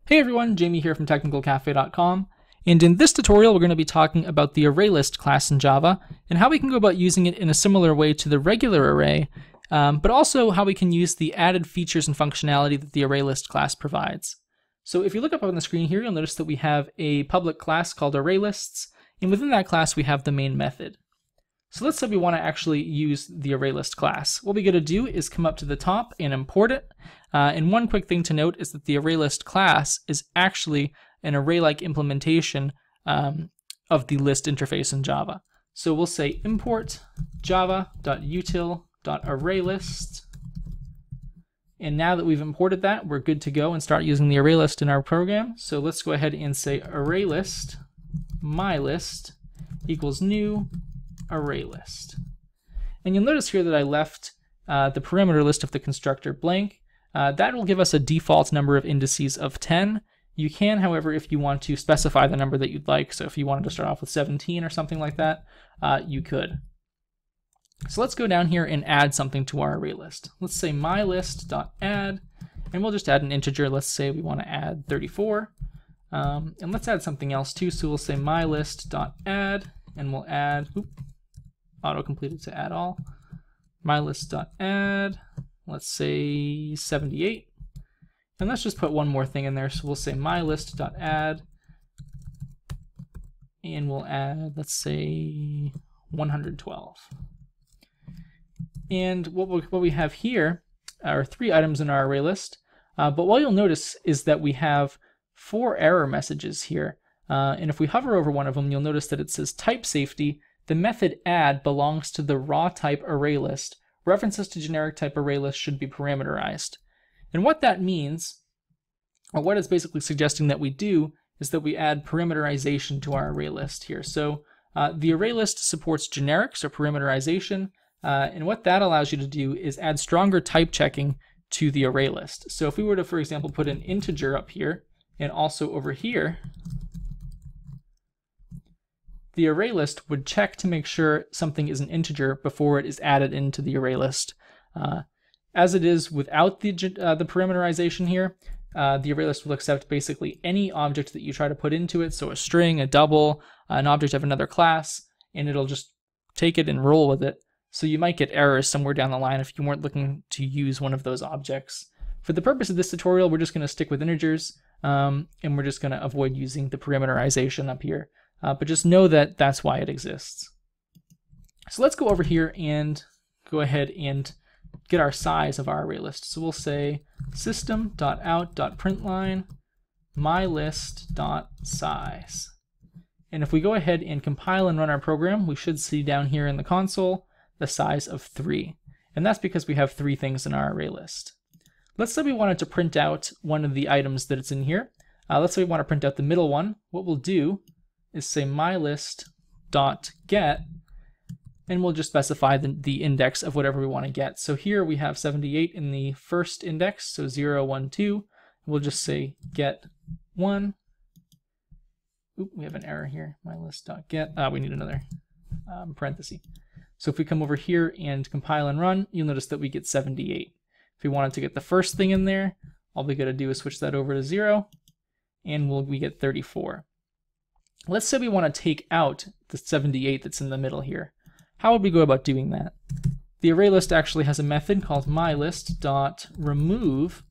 Hey everyone, Jamie here from TechnicalCafe.com, and in this tutorial we're going to be talking about the ArrayList class in Java and how we can go about using it in a similar way to the regular array, but also how we can use the added features and functionality that the ArrayList class provides. So if you look up on the screen here, you'll notice that we have a public class called ArrayLists, and within that class we have the main method. So let's say we want to actually use the ArrayList class. What we got to do is come up to the top and import it. And one quick thing to note is that the ArrayList class is actually an array-like implementation of the list interface in Java. So we'll say import java.util.ArrayList. And now that we've imported that, we're good to go and start using the ArrayList in our program. So let's go ahead and say ArrayList mylist equals new ArrayList. And you'll notice here that I left the parameter list of the constructor blank. That will give us a default number of indices of 10. You can, however, if you want to specify the number that you'd like, so if you wanted to start off with 17 or something like that, you could. So let's go down here and add something to our array list. Let's say mylist.add, and we'll just add an integer. Let's say we want to add 34. And let's add something else too, so we'll say mylist.add, and we'll add, auto-completed to add all, mylist.add, let's say 78, and let's just put one more thing in there, so we'll say mylist.add, and we'll add, let's say 112. And what we have here are 3 items in our array list, but what you'll notice is that we have 4 error messages here, and if we hover over one of them, you'll notice that it says type safety. The method add belongs to the raw type array list. References to generic type array list should be parameterized. And what that means, or what it's basically suggesting that we do, is that we add perimeterization to our array list here. So the array list supports generics or perimeterization, and what that allows you to do is add stronger type checking to the array list. So if we were to, for example, put an integer up here, and also over here, the array list would check to make sure something is an integer before it is added into the array list. As it is without the parameterization here, the array list will accept basically any object that you try to put into it, so a string, a double, an object of another class, and it'll just take it and roll with it. So you might get errors somewhere down the line if you weren't looking to use one of those objects. For the purpose of this tutorial, we're just going to stick with integers, and we're just going to avoid using the parameterization up here. But just know that that's why it exists. So let's go over here and go ahead and get our size of our array list. So we'll say system.out.println mylist.size. And if we go ahead and compile and run our program, we should see down here in the console the size of 3. And that's because we have 3 things in our array list. Let's say we wanted to print out one of the items that it's in here. Let's say we want to print out the middle one. What we'll do is say mylist.get, and we'll just specify the index of whatever we want to get. So here we have 78 in the first index, so 0, 1, 2. We'll just say get 1. Oop, we have an error here. Mylist.get. We need another parenthesis. So if we come over here and compile and run, you'll notice that we get 78. If we wanted to get the first thing in there, all we got to do is switch that over to 0, and we get 34. Let's say we want to take out the 78 that's in the middle here. How would we go about doing that? The ArrayList actually has a method called mylist.remove,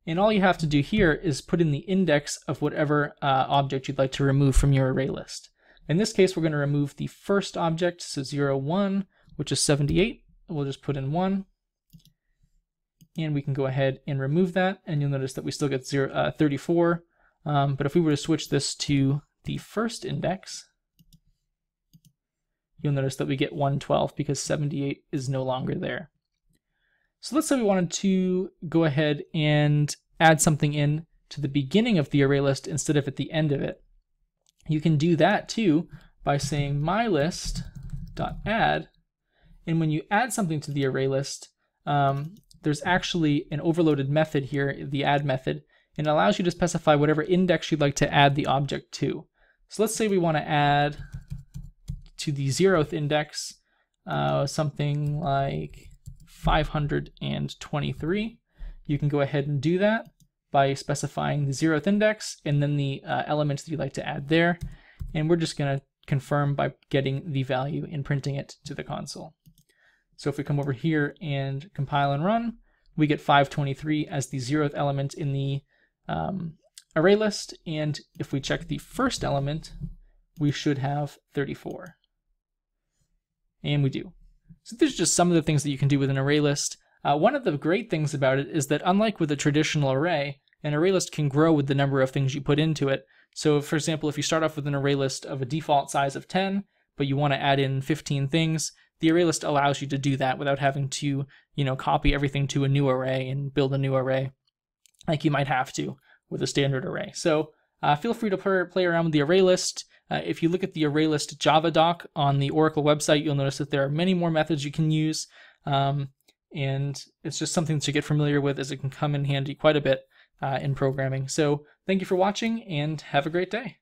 and all you have to do here is put in the index of whatever object you'd like to remove from your array list. In this case, we're going to remove the first object, so 0, 1, which is 78. We'll just put in 1, and we can go ahead and remove that, and you'll notice that we still get 34. But if we were to switch this to the first index, you'll notice that we get 112 because 78 is no longer there. So let's say we wanted to go ahead and add something in to the beginning of the array list instead of at the end of it. You can do that too by saying mylist.add, and when you add something to the array list, there's actually an overloaded method here, the add method, and it allows you to specify whatever index you'd like to add the object to. So let's say we want to add to the 0th index something like 523. You can go ahead and do that. by specifying the 0th index and then the elements that you'd like to add there. And we're just going to confirm by getting the value and printing it to the console. So if we come over here and compile and run, we get 523 as the 0th element in the array list. And if we check the first element, we should have 34. And we do. So these are just some of the things that you can do with an array list. One of the great things about it is that unlike with a traditional array, an array list can grow with the number of things you put into it. So for example, if you start off with an array list of a default size of 10, but you want to add in 15 things, the array list allows you to do that without having to, copy everything to a new array and build a new array like you might have to with a standard array. So feel free to play around with the array list. If you look at the ArrayList Java doc on the Oracle website, you'll notice that there are many more methods you can use. And it's just something to get familiar with, as it can come in handy quite a bit in programming. So thank you for watching and have a great day.